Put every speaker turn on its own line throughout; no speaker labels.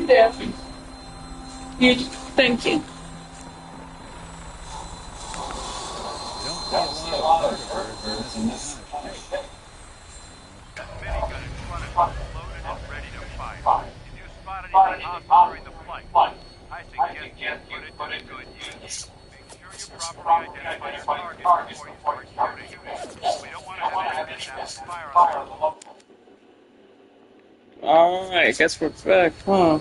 there. You, thank you.
You don't see a lot of predators in this kind of shape.
Minigun in front of you, loaded and ready to fire. If you spot anything hostile during the flight, I suggest you put it to good use. Make sure you properly identify your target before you start shooting. We don't want to have any mishaps with fire alarm.
Alright, guess we're back, huh?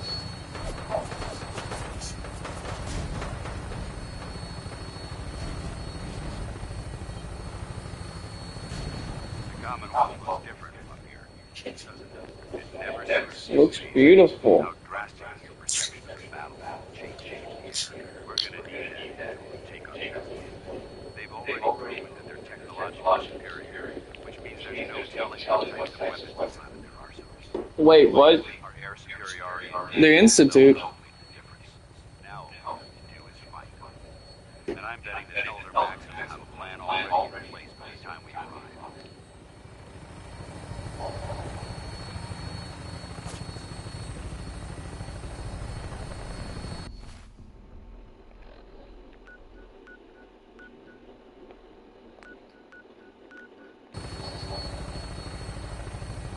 The Commonwealth looks different from up here. It never
Looks beautiful.
how drastic your perception of the battle changes. We're gonna need that to take on them. They've already proven that they're technologically superior, which means there's no telling what types of weapons they'll have in their arsenals.
Wait, what?
Our air superiority.
The Institute.
Now all we have to do is fight. And I'm betting that Elder Maxim will have a plan already in place by the time we arrive.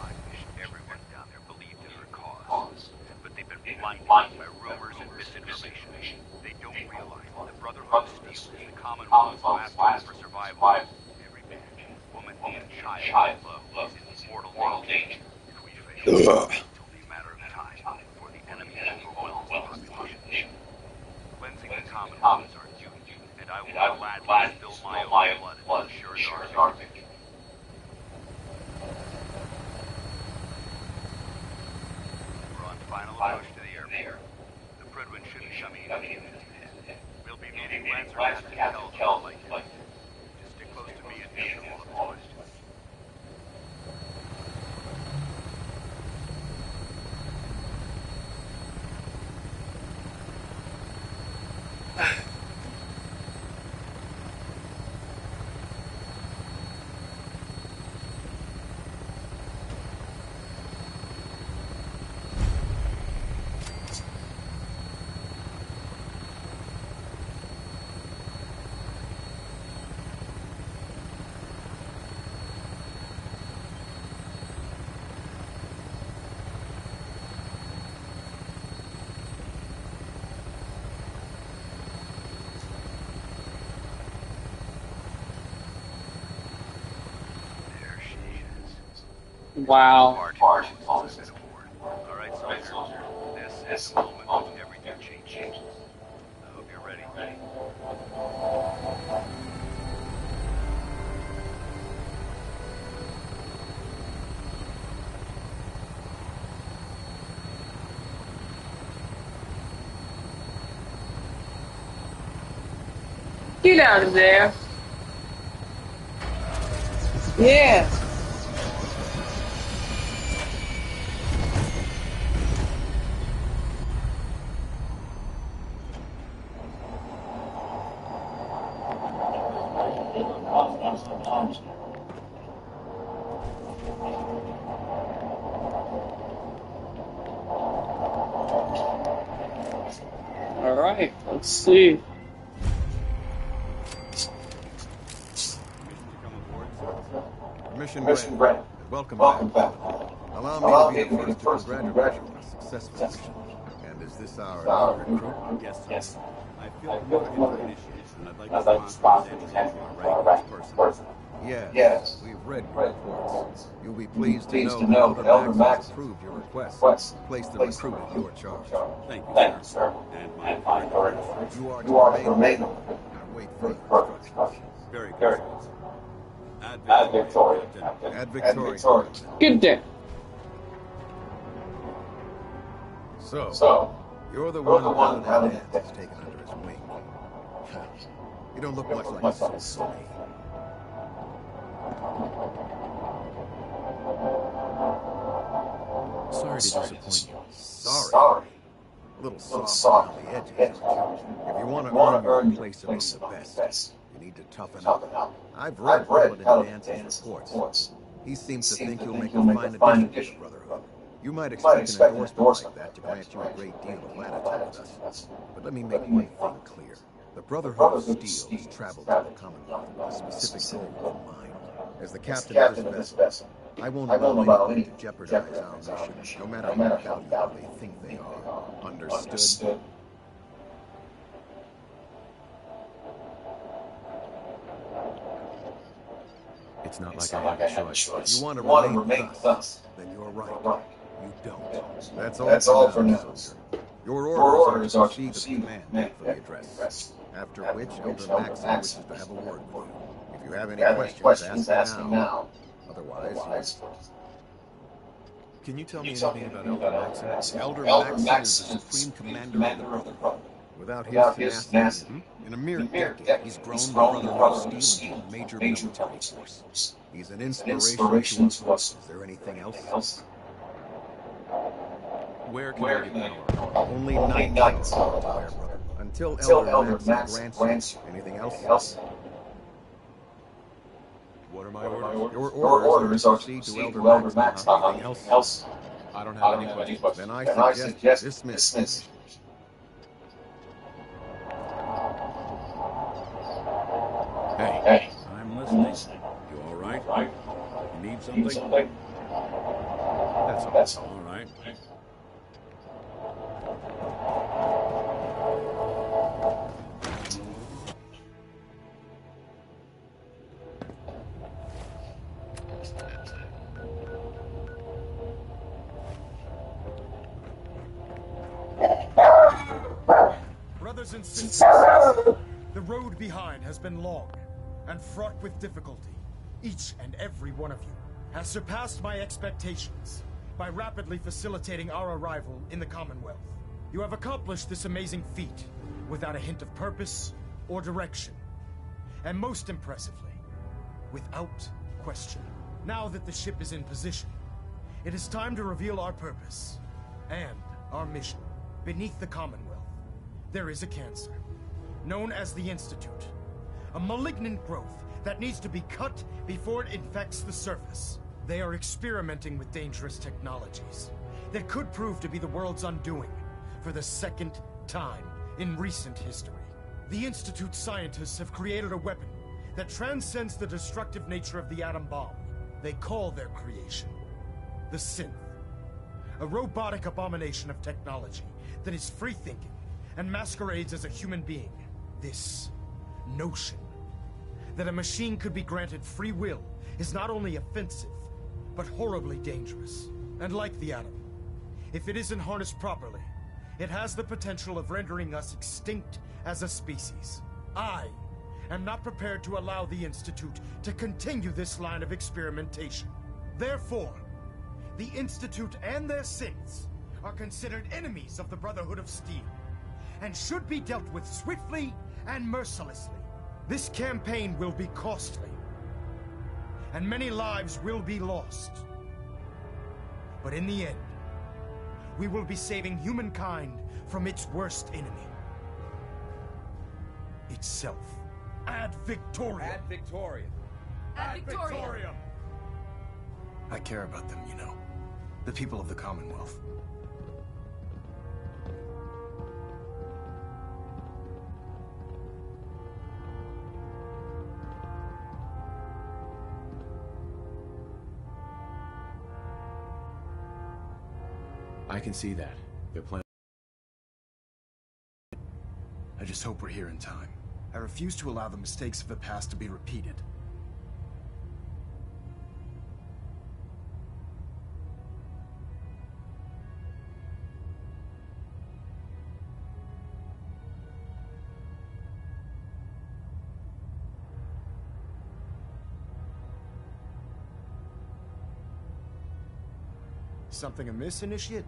I wish everyone down there believed in our cause, but they've been blinded by rumors and misinformation. They don't realize that the Brotherhood steals the Commonwealth's last hope for survival. Every man, woman, and child is in mortal danger. If we fail, it's only a matter of time before the enemy overwhelms the population. Cleansing the Commonwealth is our duty, and I will gladly spill my own blood and ensure our victory. We're on final approach to the airport. The Pridwin shouldn't be coming in ahead. We'll be meeting Lancer Captain Kell like this. Just stick close to me and answer all of the questions. There she is.
Wow.
All right, soldier. This is the moment when everything changes. I hope you're ready.
Get out of there. Yeah. Alright, let's see.
Permission granted. Welcome back. Allow me to be the first to congratulate you on a successful mission. And is this our recruit?
Yes, sir. I feel promoted into initiates, and I'd like to sponsor his entry into our rank as person.
Yes, we've read your reports. You'll be pleased to know that Elder Max approved your request. Place the recruit in your charge.
Thank you, sir. And my authority.
You are to remain and wait further instructions.
Very good. Ad Victoria.
Ad Victoria.
Good day.
So, you're the one that Paladin has taken under his wing. You don't look much like a soul to me.
Sorry to disappoint you.
Sorry. A little soft on the edges. If you want to earn your place among the best, you need to toughen up. I've read Paladin Dance's reports. He seems to think you'll make a fine addition to the Brotherhood. You might expect an endorsement like that to grant you a great deal of latitude with us. But let me make one thing clear. The Brotherhood of Steel has traveled to the Commonwealth with a specific goal in mind. As the captain of this vessel, I won't allow anyone to jeopardize our mission, no matter how valuable they think they are. Understood?
It's not like I have a choice.
If you want to remain with us, then you're right. You don't. That's all for now, soldier. Your orders are to proceed with command for the address. After which, Elder Maxim wishes to have a word with you. If you have any questions, ask me now. Otherwise,
Can you tell me anything about Elder Maxim?
Elder Maxim is the supreme commander of the Brotherhood. Without his tenacity, in a mere decade, he's grown the Brotherhood of Steel into a major military force. He's an inspiration to us. Is there anything else?
Where can I get power?
Only knights are retired, brother. Until Elder Maxim grants you. Anything else?
What are my orders?
Your orders are to proceed to Elder Maxim. Anything else?
I don't have any questions.
Then I suggest dismiss.
Hey, I'm listening. You all right? You need something? That's all right.
Brothers and sisters, the road behind has been long and fraught with difficulty. Each and every one of you has surpassed my expectations by rapidly facilitating our arrival in the Commonwealth. You have accomplished this amazing feat without a hint of purpose or direction. And most impressively, without question. Now that the ship is in position, it is time to reveal our purpose and our mission. Beneath the Commonwealth, there is a cancer, known as the Institute. A malignant growth that needs to be cut before it infects the surface. They are experimenting with dangerous technologies that could prove to be the world's undoing for the second time in recent history. The Institute scientists have created a weapon that transcends the destructive nature of the atom bomb. They call their creation the Synth, a robotic abomination of technology that is free-thinking and masquerades as a human being. This notion that a machine could be granted free will is not only offensive, but horribly dangerous. And like the atom, if it isn't harnessed properly, it has the potential of rendering us extinct as a species. I am not prepared to allow the Institute to continue this line of experimentation. Therefore, the Institute and their synths are considered enemies of the Brotherhood of Steel, and should be dealt with swiftly and mercilessly. This campaign will be costly, and many lives will be lost. But in the end, we will be saving humankind from its worst enemy. Itself. Ad Victoriam!
Ad Victoriam!
Ad Victoriam!
I care about them, you know. The people of the Commonwealth.
I can see that. They're planning.
I just hope we're here in time. I refuse to allow the mistakes of the past to be repeated. Something amiss, Initiate?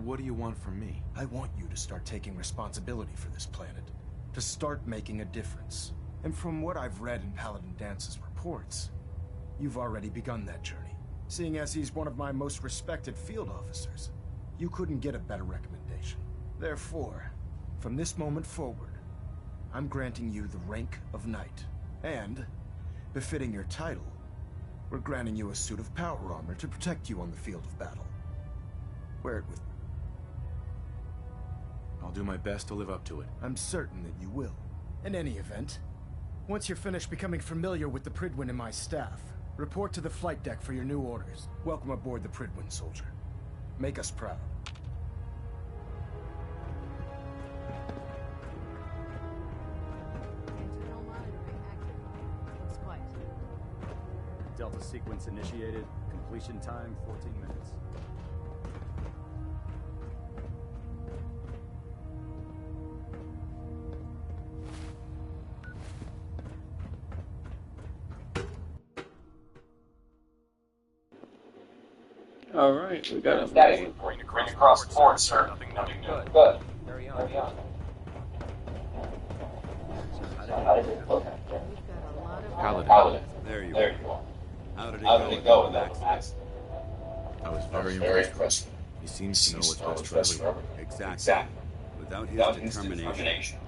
What do you want from me?
I want you to start taking responsibility for this planet. To start making a difference. And from what I've read in Paladin Dance's reports, you've already begun that journey. Seeing as he's one of my most respected field officers, you couldn't get a better recommendation. Therefore, from this moment forward, I'm granting you the rank of Knight. And Befitting your title, we're granting you a suit of power armor to protect you on the field of battle. Wear it with me.
I'll do my best to live up to it.
I'm certain that you will. In any event, once you're finished becoming familiar with the Pridwin and my staff, report to the flight deck for your new orders. Welcome aboard the Pridwin, soldier. Make us proud.
Internal monitoring active. Looks quiet.
Delta sequence initiated. Completion time 14 minutes.
Alright, we got a
Going across the board, sir. Nothing good.
Carry on.
How did it look?
We've got a lot of
Paladin.
There you
There
are.
you are.
How did
How did it go
in
with
that
that
accident?
I was
Very
very impressed.
impressed.
He seems to know what's best for everyone.
Exactly. Without his determination,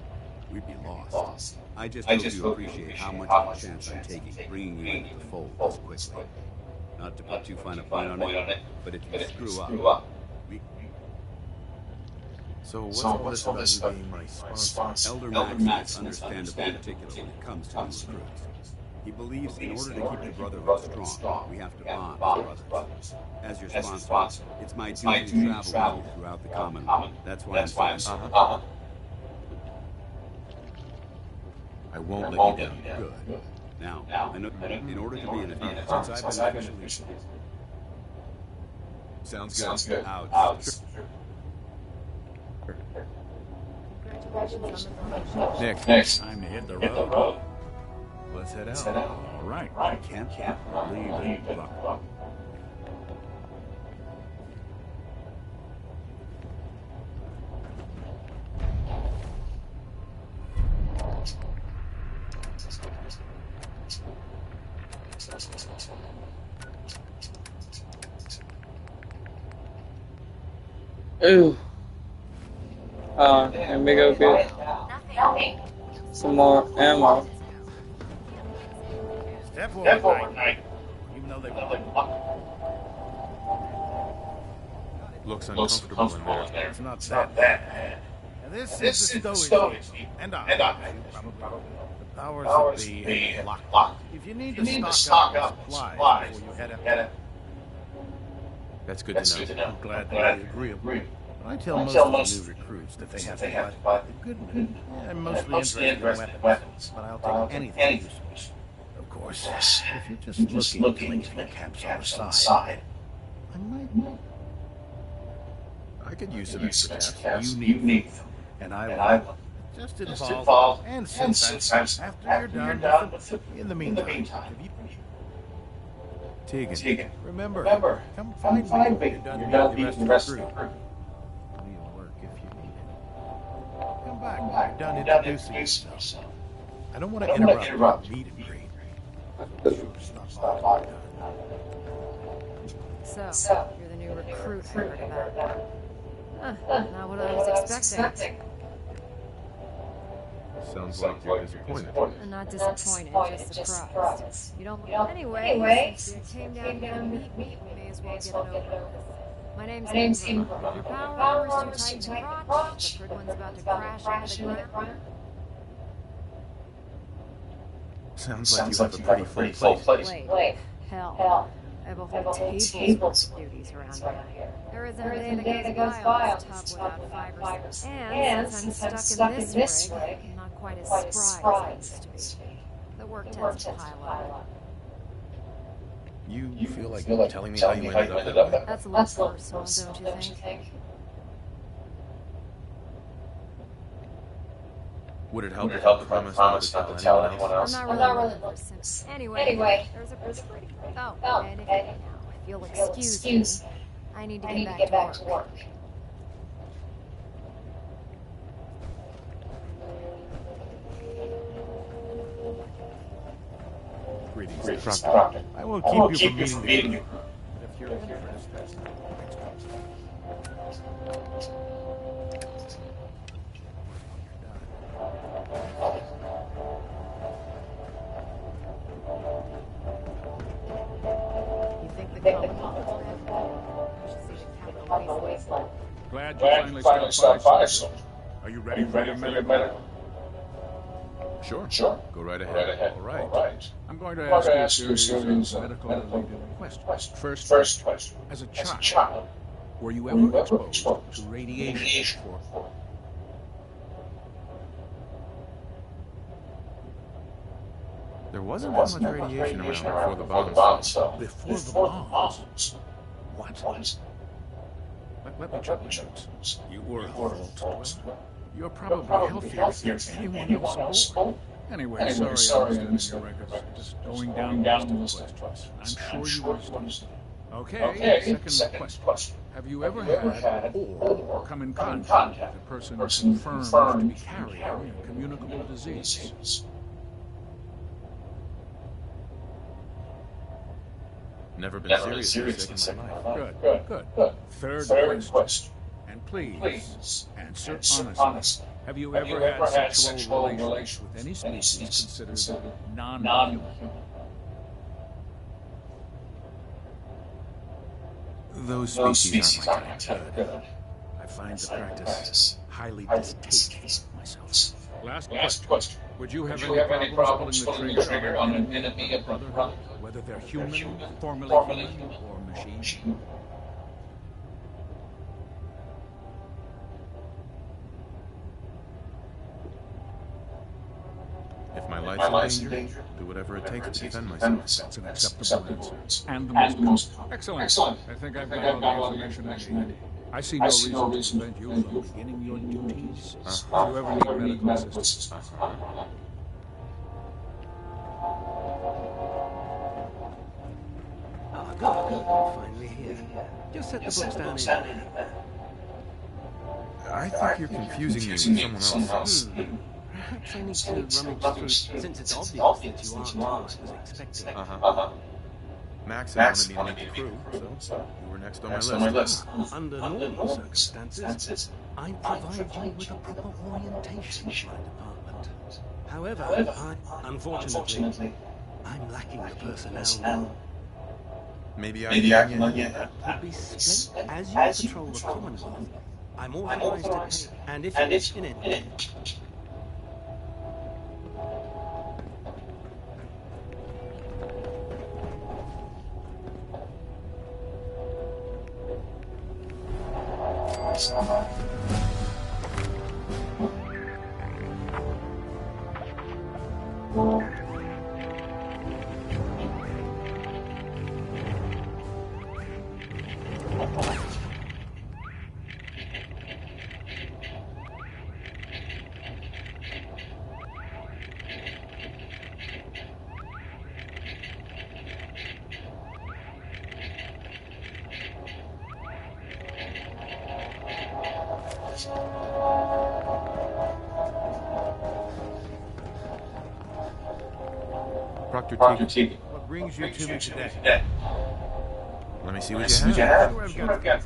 we'd be lost. I just hope you appreciate how much of a chance I'm taking bringing you into the fold this quickly. Not to put too fine a point on it, but if you screw up, we...
So what's all this about you being my sponsor?
Elder Max is understandably particular when it comes to new recruits. He believes in order to keep the Brotherhood strong, we have to bond with brothers. As your sponsor, it's my duty to travel with you throughout the Commonwealth. That's why I'm saying
I won't let you down.
good. Now, I know, in order to be an adult, since I've been officially...
Sounds good.
Out.
congratulations on the promotion.
Nick,
Next.
Time to hit the
Hit the
road.
road.
let's head
Set
out.
out.
All right. Can't believe it. Look,
Ooh. Let me go get some more ammo.
step
Step
forward,
forward,
Knight.
Knight.
Even though they
Looks
Looks
uncomfortable in
comfortable in
there.
there.
It's not
It's
that
not that bad.
And this
This
is the
is
stowage.
stowage.
And
And
I.
I.
Probably. The powers
Powers
that
that
be
be
locked. If you need to stock up on supplies before you head up,
That's good
That's
to
good
know.
to know.
I'm glad
Glad
they agree.
agree.
I tell
I
most
tell
of the
most
new recruits that they have
they
to
have to
buy
buy
the good. I'm mostly
Mostly
interested in weapons, but I'll take anything useful. Of course, if you're just looking to clean caps on the side, I might.
I could use some extra caps.
caps.
You need
them.
And
And
I
I
will.
will.
Just
Just
involve
involve
and
and
synthesize
synthesize
after you're done with them. In the meantime, if you
Tegan,
remember, come
find
find me.
me.
You're
You're
done
done
beating the rest of the
crew.
crew. We'll work if you need it. Come back when
Back.
you're done
You're done
introducing
introducing
yourself.
yourself.
I don't want
I
to
don't wanna
interrupt
interrupt
meet and greet.
Stop by.
So, you're the new recruit I heard about. Not what I was expecting.
sounds like you're disappointed.
I'm not disappointed, just surprised. You don't. Anyway, since you came down here to meet me, we may as well get it over with. My name's Ingram. If your power armor's too tight in the crotch, the Pridwin's about to crash into the ground.
Sounds like you have a pretty full plate.
Wait, hell. I have a whole tables of duties around here. There isn't a day that goes by on this tub without 5 or 6. And since I'm stuck in this rig, I'm not quite as spry as I used to be. The work tends to pile up.
You feel like telling me how you ended up that way?
That's a little personal, don't you think?
Would it help if I promised not to tell anyone else?
I'm not really looking for sense. Anyway, there's a pretty... Oh, and if you'll excuse me, I need to get back to work.
Greetings,
Proctor.
I won't keep you from meeting you. But if you're interested,
to finally start firestorm.
Are you
Are
ready
you
for
ready
your
for your
medical?
medical?
Sure.
Sure.
Go right ahead.
Right ahead.
All right.
All right.
I'm going to
I'm going
ask
to
you a
ask you a
series
series
of
of
medical-related
medical
questions.
First question.
As a
As a
child,
child,
were you
were
ever
you ever
exposed
exposed
to
to
radiation for...
There wasn't
There
that
wasn't
much
that much
radiation
radiation
around
around
before the
before the
bomb.
bombs fell.
Before the bombs?
What?
What? Let me check my notes. You were a vault dweller? You're probably healthier than anyone else aboard. Anyway, sorry I missed it in your records. Just going down the list of questions. I'm sure you understand. Okay, second question. Have you ever had or come in contact with a person confirmed to be carrying a communicable disease?
Never been seriously sick in my life.
Good. Third question. And please, answer honestly. Have you ever had sexual relations with any species considered non-human?
Those species aren't my type.
Good. I find the practice highly distasteful myself. Last question. Would you have any problems pulling the trigger on an enemy of brotherhood? Whether they're human, formerly human, or machine?
If my life's in danger, I'll do whatever it takes to defend myself.
That's an acceptable answer. And the most excellent. I think I've got all the information I need. I see no reason to prevent you from beginning your duties. If you ever need medical assistance.
Good. Finally here. Just set the books down in there.
I think you're confusing me with someone else.
Perhaps I need to rummage through, since it's obvious that you aren't who I was expecting.
Max wanted me to meet the crew, so you were next on my list.
Under normal circumstances, I provide you with a proper orientation of my department. However, unfortunately, I'm lacking the personnel now.
Maybe I can lend you.
Could be split as you patrol the Commonwealth. I'm authorized to pay, and if it's in it.
Proctor T.
What brings you to me today?
Let me see what you have.
Sure, I've got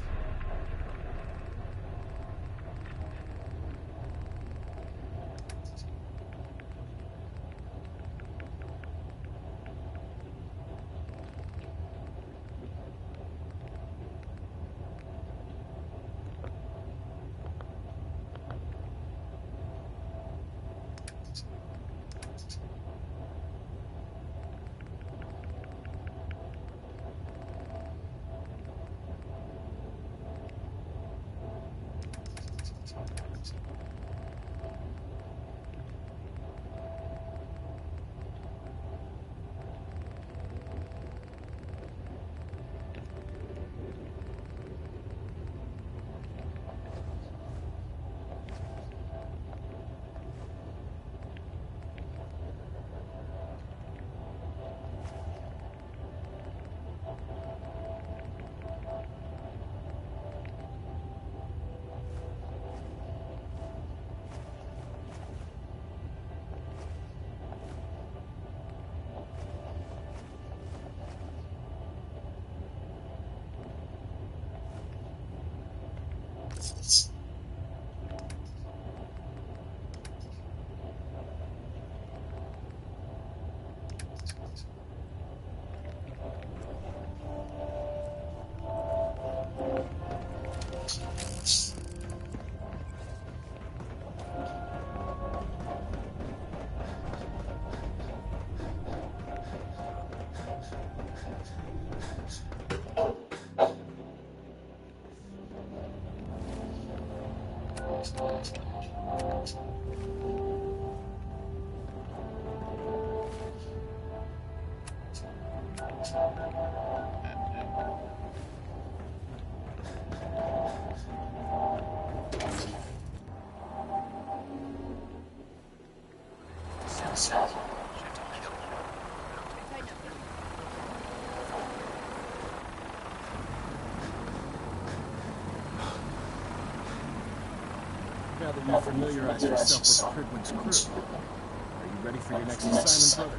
Now that you've familiarized yourself with Pridwin's crew, are you ready for your next assignment, brother?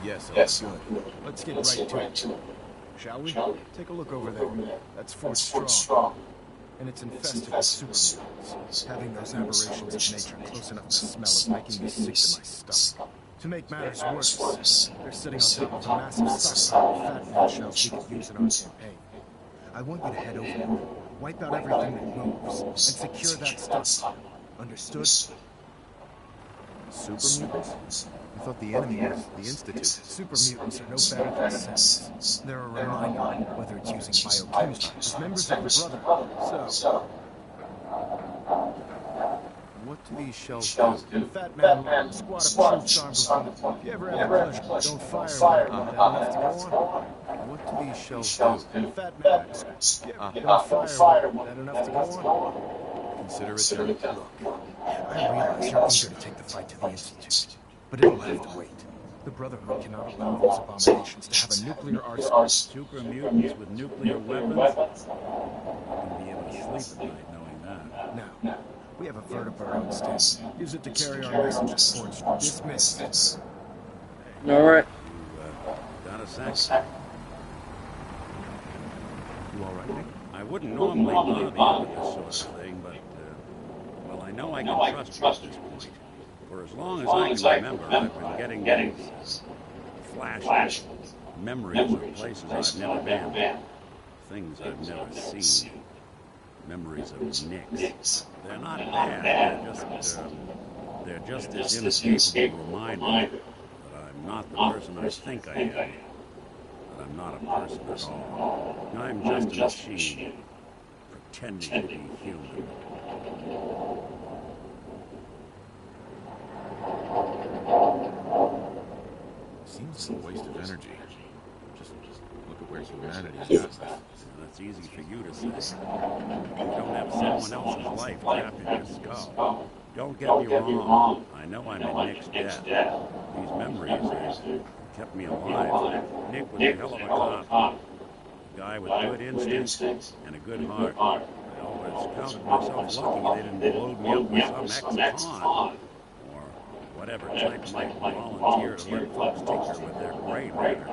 Yes, good.
Let's get right to it. Shall we? Take a look over there. That's Fort Strong. And it's infested with super mutants. Having those aberrations of nature close enough to smell is making me sick to my stomach. To make matters worse, they're sitting on top of a massive stockpile of Fat Man shells we could use in our campaign. I want you to head over there, wipe out everything that moves, and secure that stockpile. Understood?
Super mutants? I thought the enemy was the Institute.
Super mutants are no better than sentinels. They're a reminder, whether it's using biochemistry, as members of the Brotherhood. So,
what do these shells do?
Fat Man, squad of troops armed with them. If you ever have the pleasure, don't fire one. That enough to go on?
What do these shells do?
Fat Man, don't fire one. That enough to go on?
Consider it done.
Look, I realize you're eager to take the fight to the Institute, but it'll have to wait. The Brotherhood cannot allow those abominations to have a nuclear arsenal.
Super mutants with nuclear weapons? You'll be able to sleep at night knowing that.
Now, we have a vertibird on stand. Use it to carry our message to Fort. Dismissed.
Alright.
You, got a sec?
You alright, Nick?
I wouldn't normally bother you with this sort of thing, but, well, I know I can trust you at this point. For as long as I can remember, I've been getting these flashes, memories of places I've never been, things I've never seen, memories of Nicks. They're not bad, they're just this inescapable reminder that I'm not the person I think I am, that I'm not a person at all. I'm just a machine, pretending to be human.
Seems like a waste of energy. Just look at where humanity is.
That's easy for you to say. You don't have someone else's life trapped in your skull. Don't get me wrong. I know I'm in Nick's death. These memories, they kept me alive. Nick was a hell of a cop. A guy with good instincts and a good heart. I always counted myself lucky they didn't load me up with some ex-con. Or whatever type might volunteer to let folks tinker with their gray matter.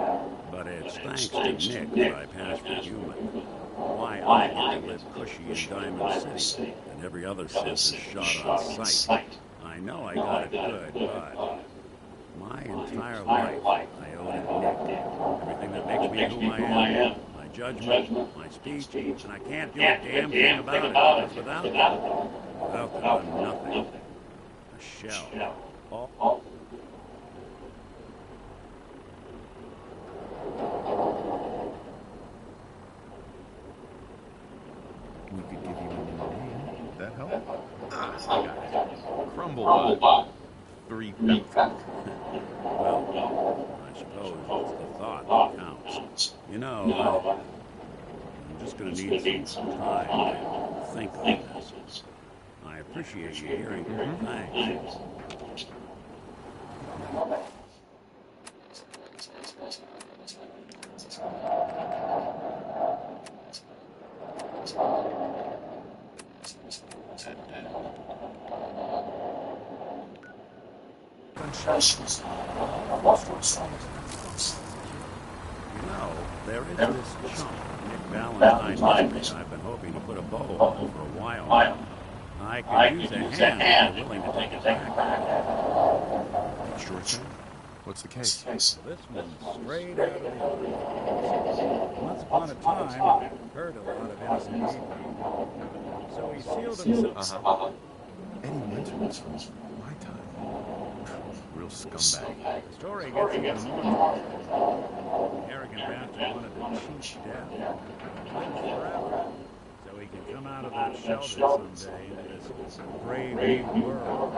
But it's thanks to Nick that I passed for human. Why I get to live cushy in Diamond City, and every other cip is shot on sight. I know I got it good, but my entire life I owe to Nick. Everything that makes me who I am, my judgment, my speech, and I can't do a damn thing about it, because without them, I'm nothing. A shell. All.
We could give you a new name. Would that help? I got it. Crumblebot. 3 feet.
Well, I suppose it's the thought that counts. You know, I'm just going to need some time to think on this. I appreciate you hearing me. Thanks. You know, there is this chunk of Nick Valentine's history I've been hoping to put a bow on for a while. I could use a hand if you're willing to take it back.
Sure thing. What's the case?
This one's straight out of the ordinary. Once upon a time, hurt a lot of innocent people. So he sealed himself.
Eddie Winter was from my time. Real scumbag.
The story gets even more. The arrogant bastard wanted to cheat death. Live forever. So he
can come out of that shelter someday into this brave new world.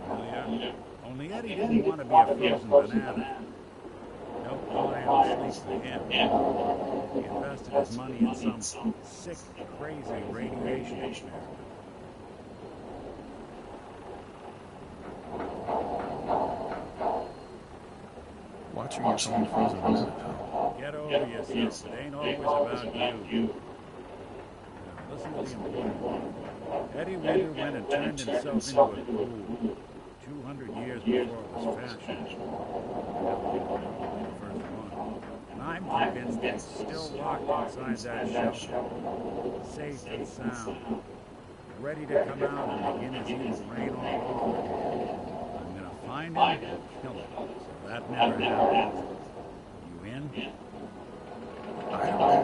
Familiar? Only Eddie didn't want to be a frozen banana. Don't lie on sleep for him. He invested his money in some sick, crazy radiation experiment.
Watching your phone frozen banana, pal.
Get over yourself. It ain't always about you. Now, listen to the important part. Eddie Winter went and turned himself into a ghoul 200 years before it was fashioned. The first one. And I'm convinced he's still locked inside that shelter, safe and sound, ready to come out and begin his evil reign all over. I'm gonna find him and kill him, so that never happens. You in?
I don't know.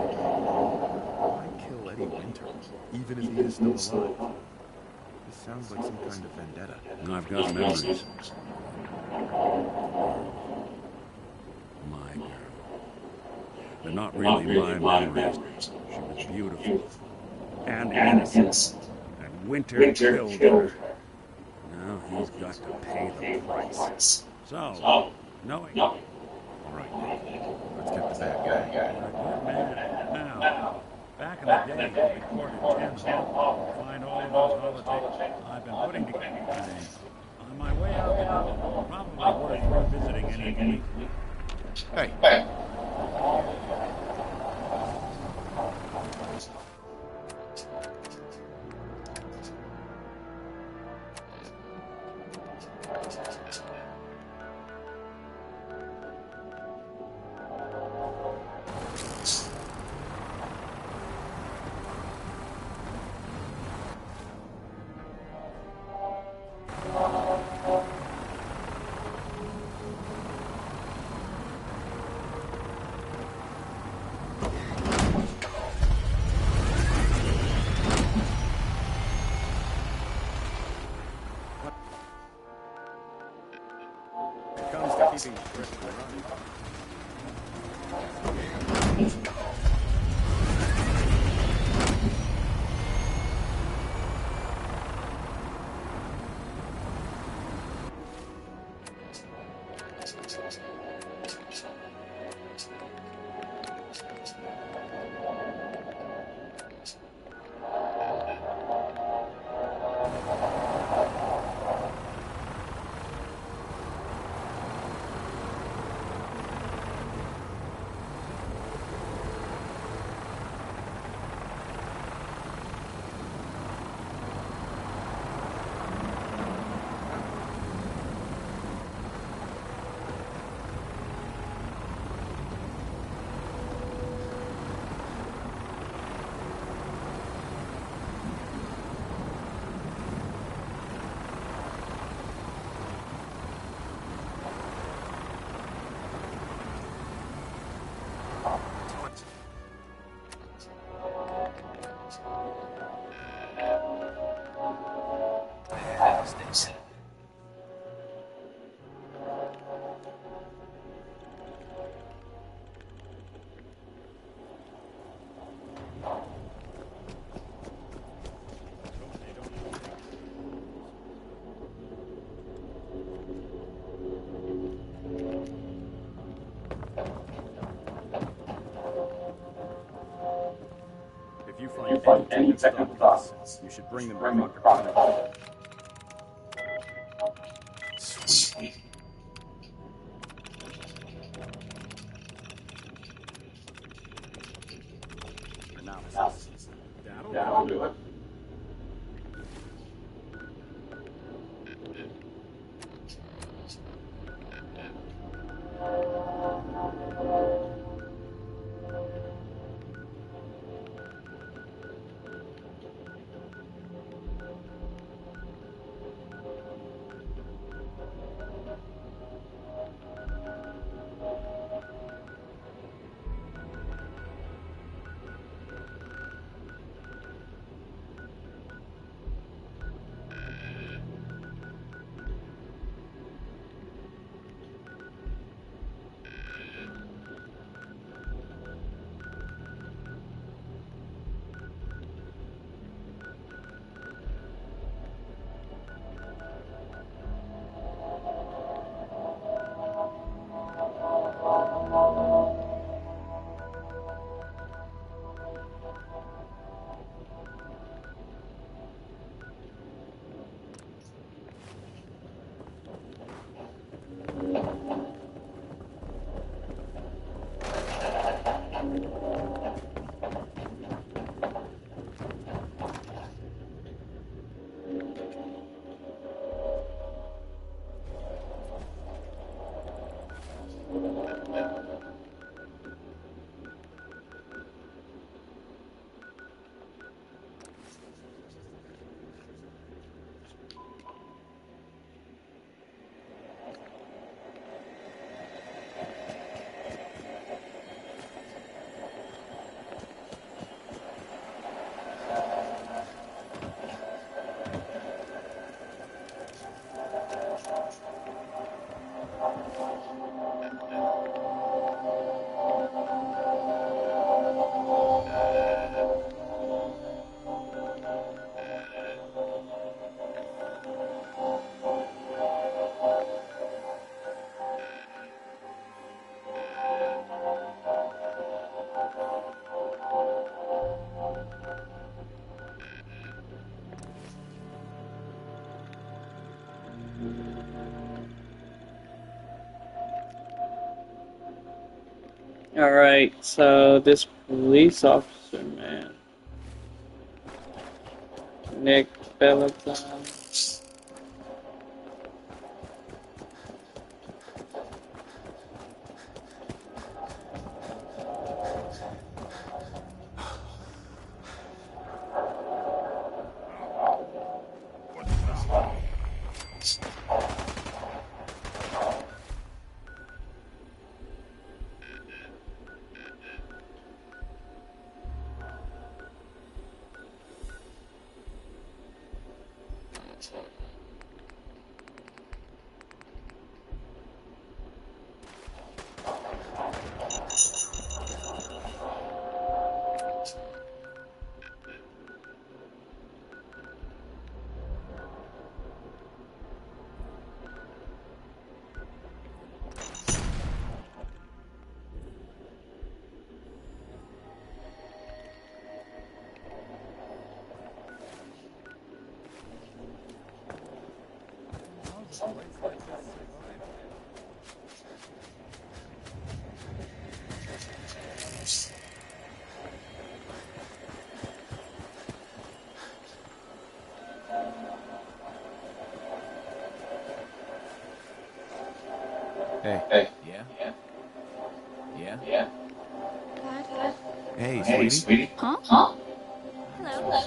Why kill Eddie Winter, even if he is still alive? This sounds like some kind of vendetta.
I've got memories. My girl. They're not really my memories. She was beautiful and innocent. And Winter killed her. Now he's got to pay the price. So, knowing.
All right, let's get the bad guy.
Good man. Now, back in the day, we recorded 10 find all of those holotapes I've been putting together. On my way out the door, probably worth revisiting any of you.
Hey.
Keeping script running.
If you find any infected thoughts, you should bring them to Dr. Sweet. Analysis. That'll do it.
Alright, so this police officer, man. Nick Peloton.
Hey.
Hey.
Yeah?
Yeah.
Yeah?
Yeah.
Dad?
Hey,
Hey,
sweetie.
sweetie.
Huh?
Huh?
Hello.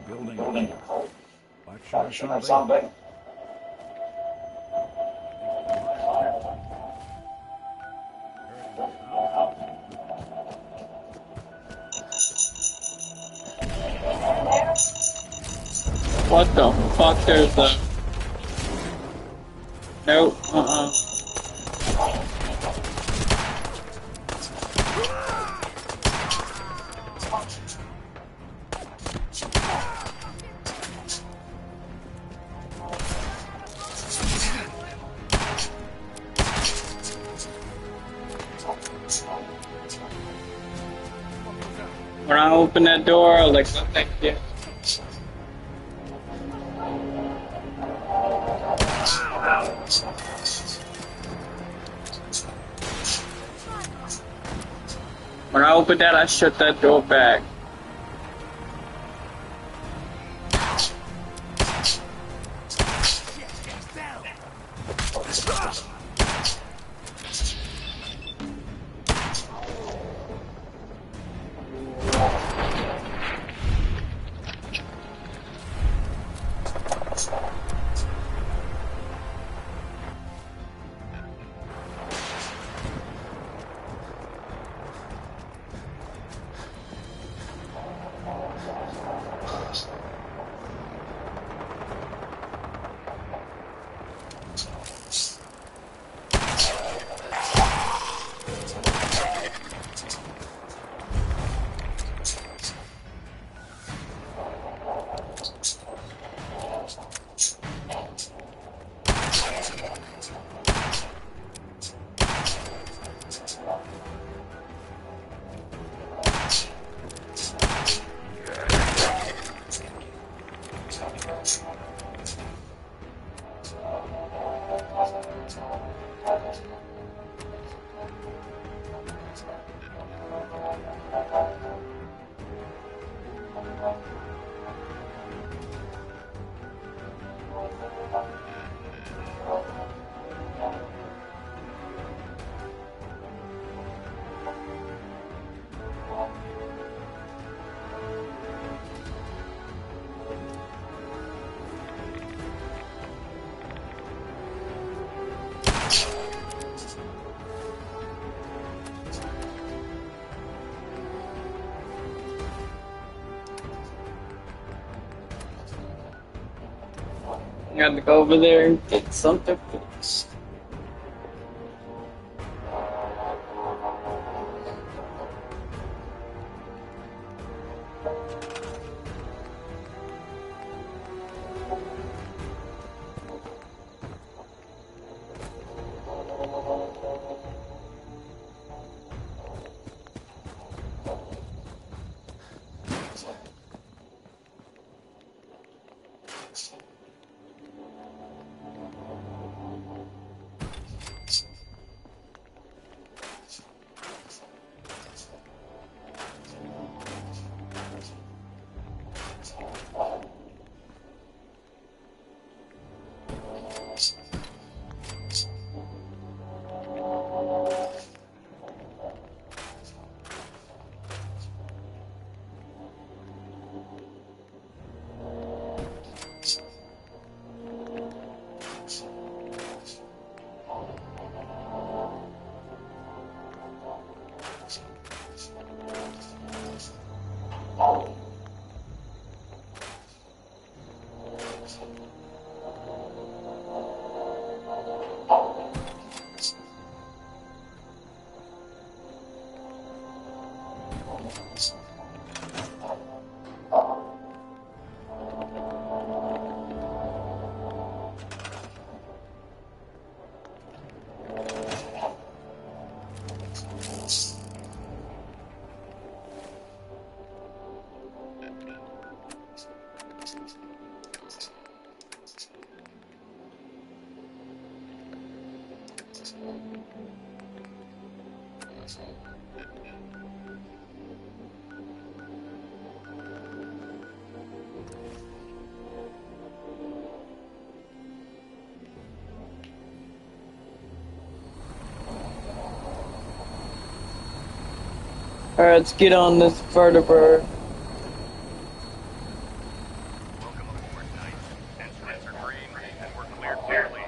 Building. Watch your zombie.
What the fuck? There's a... Nope, When I open that door, I was like, oh, thank you. When I opened that, I shut that door back. I got to go over there and get something fixed. Alright, let's get on this vertebra.
Welcome aboard, Knights. Instruments are green, and we're cleared for release.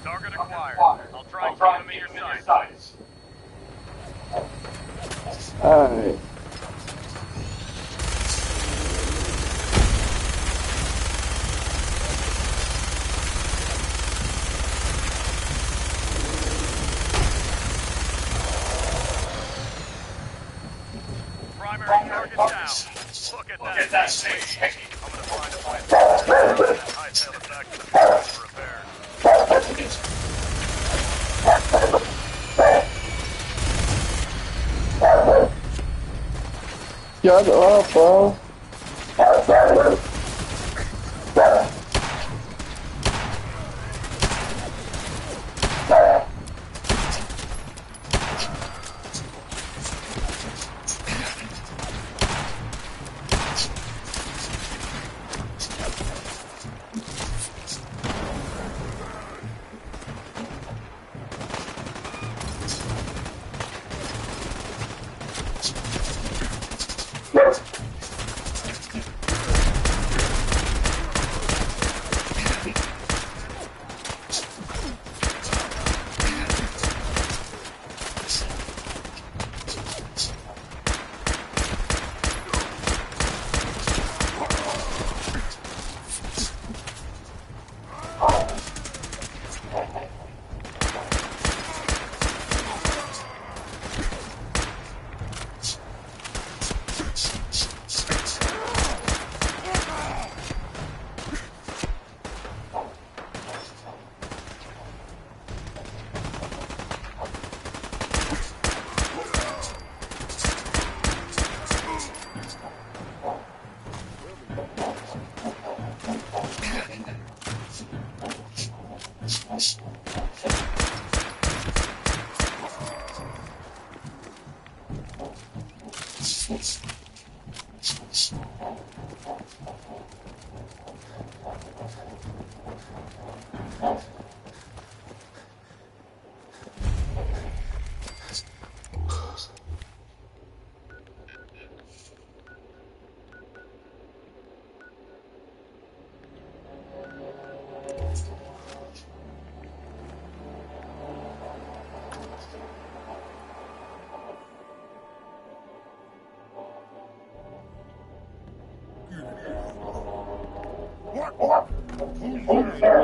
Target acquired. I'll try and keep them in your sights.
Alright.
Primary target down. Look at that stage. I'm gonna find a way to hightail it back to the base for repair.
Shut up, bro.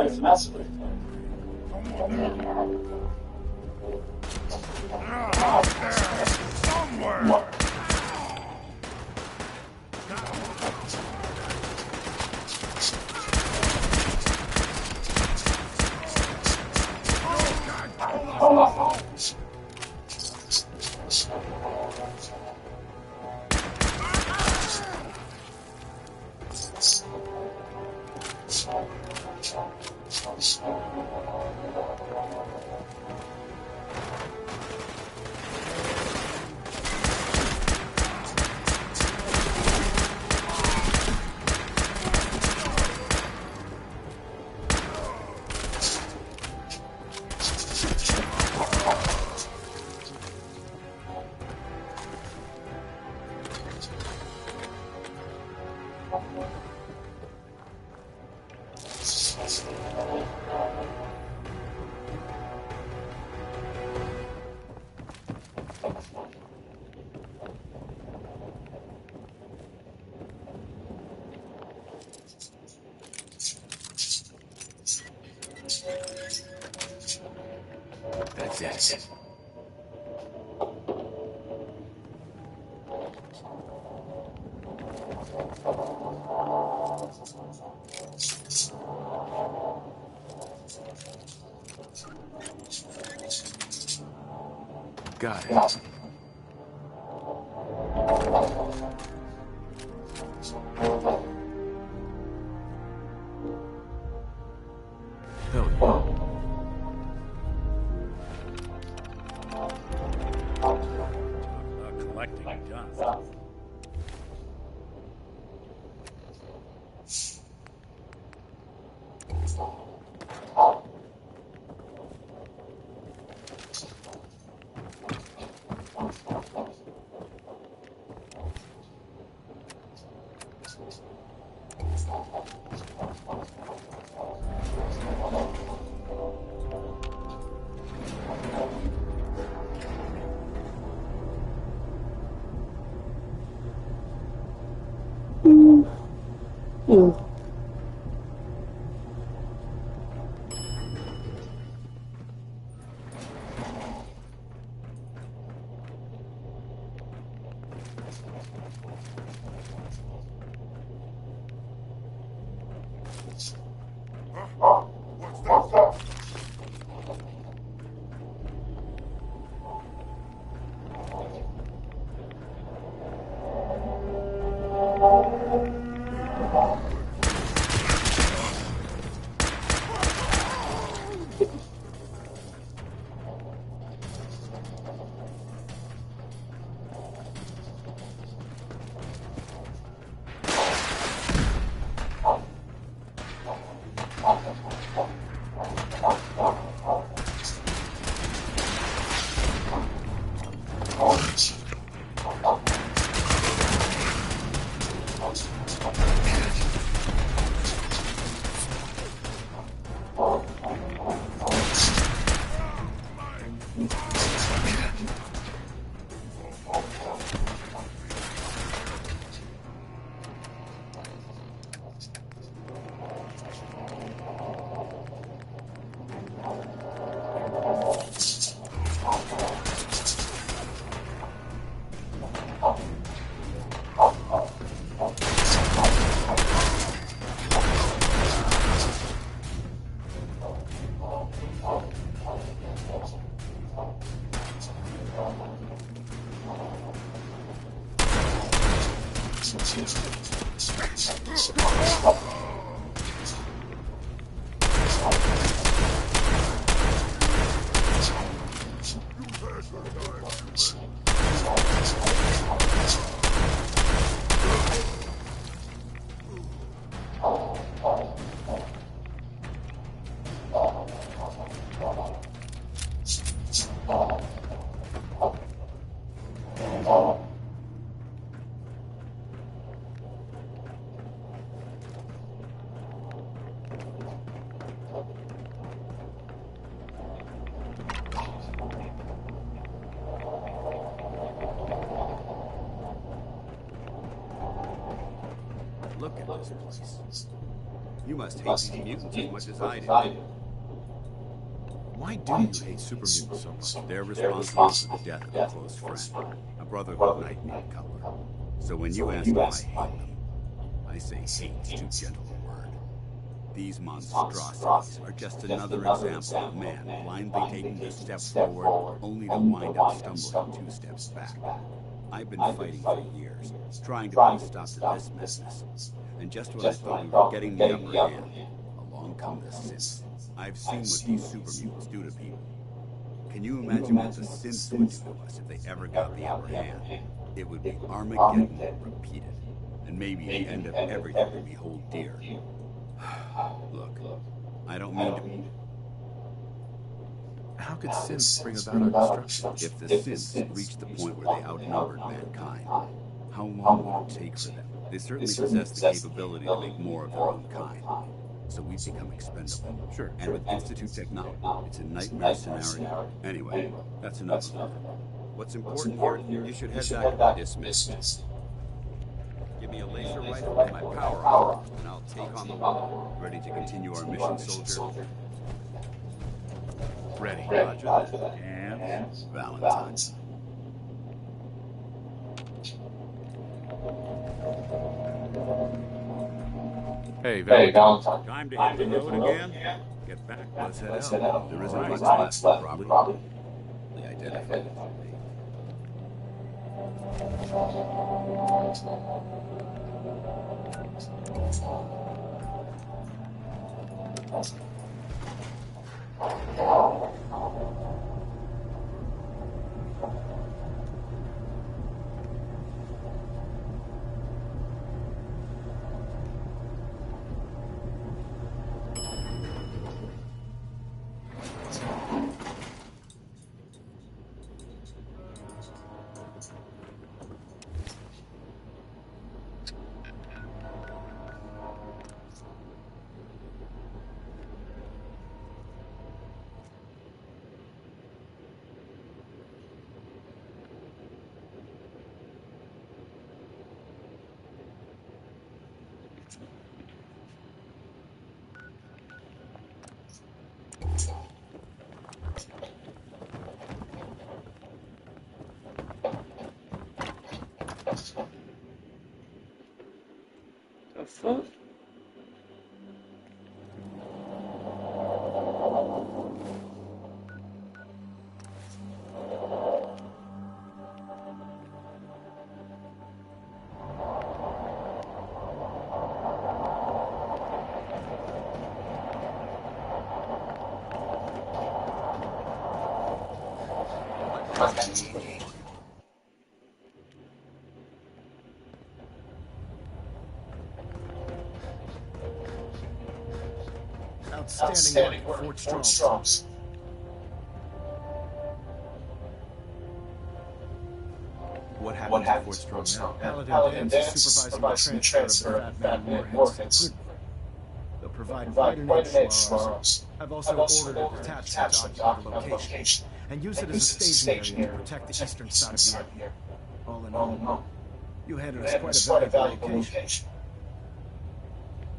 Who's messing with you? Somewhere.
That's it.
Got it. Hell yeah.
Collecting dust.
Look at this place. You must hate these mutants as much as I do.
Why do you hate super mutants so much?
They're responsible for the death of a close friend, a brotherhood knight named Cutler. So when you ask if I hate them, I say hate's too gentle a word. These monstrosities are just another example of man blindly taking a step forward, only to wind up stumbling 2 steps back. I've been fighting for years, trying to put a stop to this madness. And just when I thought we were getting the upper hand, along come the synths. I've seen what these super mutants do to people. Can you imagine what the synths would do to us if they ever got the upper hand? It would be Armageddon repeated, and maybe the end of everything we hold dear. Look, I don't mean to...
How could synths bring about our destruction?
If the synths reached the point where they outnumbered mankind, how long would it take for them? They certainly possess the capability to make more of their own kind. So we become expendable.
Sure.
And with Institute technology, it's a nightmare scenario. Anyway, that's enough of that. What's important here, you should head back dismissed. Give me a laser rifle and my power armor, and I'll take on the world. Ready to continue our mission, soldier?
Ready.
Roger that. And Valentine.
Hey, Valentine.
Time to hit the road again? Get back.
Let's head out.
There isn't much left, probably. Identified.
The fuck?
Outstanding work, Fort Stroms.
What happened to Fort Strong now?
Paladin Dance is supervising the transfer of Batman warheads to Goodwood. They'll provide quite an edge to our arms. I've also ordered a detachment to occupy the location and use it as a staging area to protect the eastern side of the area. All in all, you handled us quite a valuable location.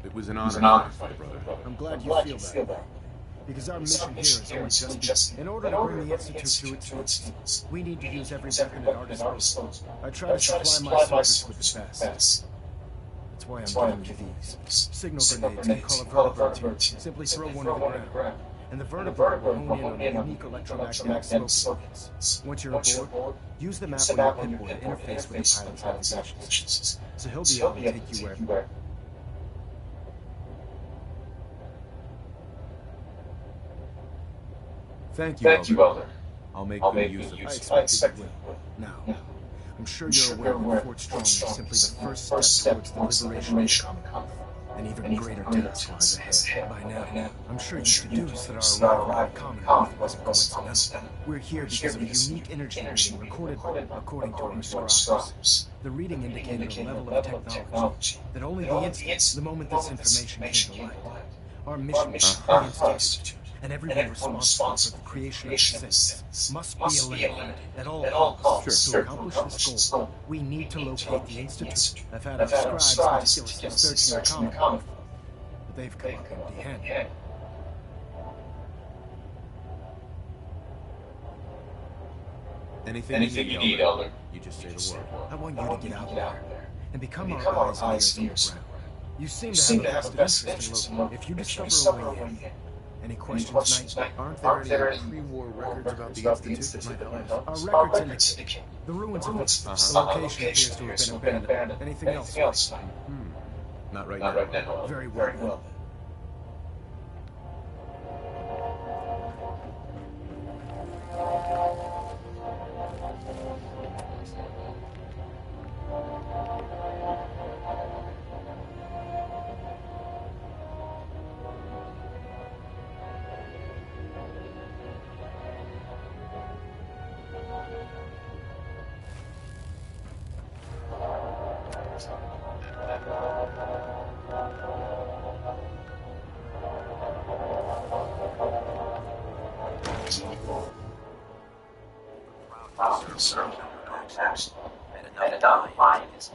It was an honor, my brother.
I'm glad you feel that. Because our mission here is only just in order to bring the Institute to its feet, we need to use every weapon at our disposal. I try to supply my soldiers with the best. That's why I'm giving you these. Signal grenades we call a vertibird. Simply throw one to the ground. And the vertibird will hone in on unique electromagnetic smoke signals. Once you're aboard, use the map on your pinboard to interface with the pilot's navigations. So he'll be able to take you wherever.
Thank you, Elder. I'll make good use of it.
I expect you will. Now, I'm sure you're aware that Fort Strong is simply the first step towards the liberation of the Commonwealth. An even greater task lies ahead. By now, I'm sure you've deduced that our arrival at the Commonwealth wasn't coincidental. We're here because of a unique energy reading recorded according to our scribes. The reading indicated a level of technology that only the moment this information came to light. Our mission is the Institute, and everyone responsible for the creation of the Sins must be eliminated at all costs. To accomplish this goal, we need to locate the Institute. I've had our scribes meticulously searching the Commonwealth, but they've come up empty-handed.
Anything you need, Elder.
You just say the word.
I want you to get out there and become our eyes and ears on the ground. You seem to have a vested interest in locating. If you discover a way in, any questions, Knight?
Aren't there any pre-war records about the Institute that might help us?
Our records indicate the ruins of the location appears to have been abandoned. Anything else?
Not right now.
Very well.
concerned actually. And enough lying is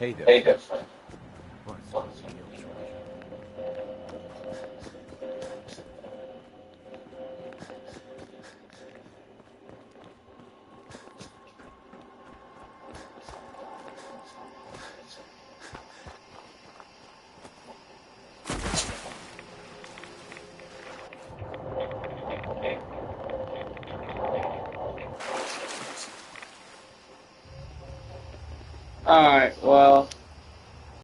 Hey there.
Hey there.
What's the deal, George?
Alright, well,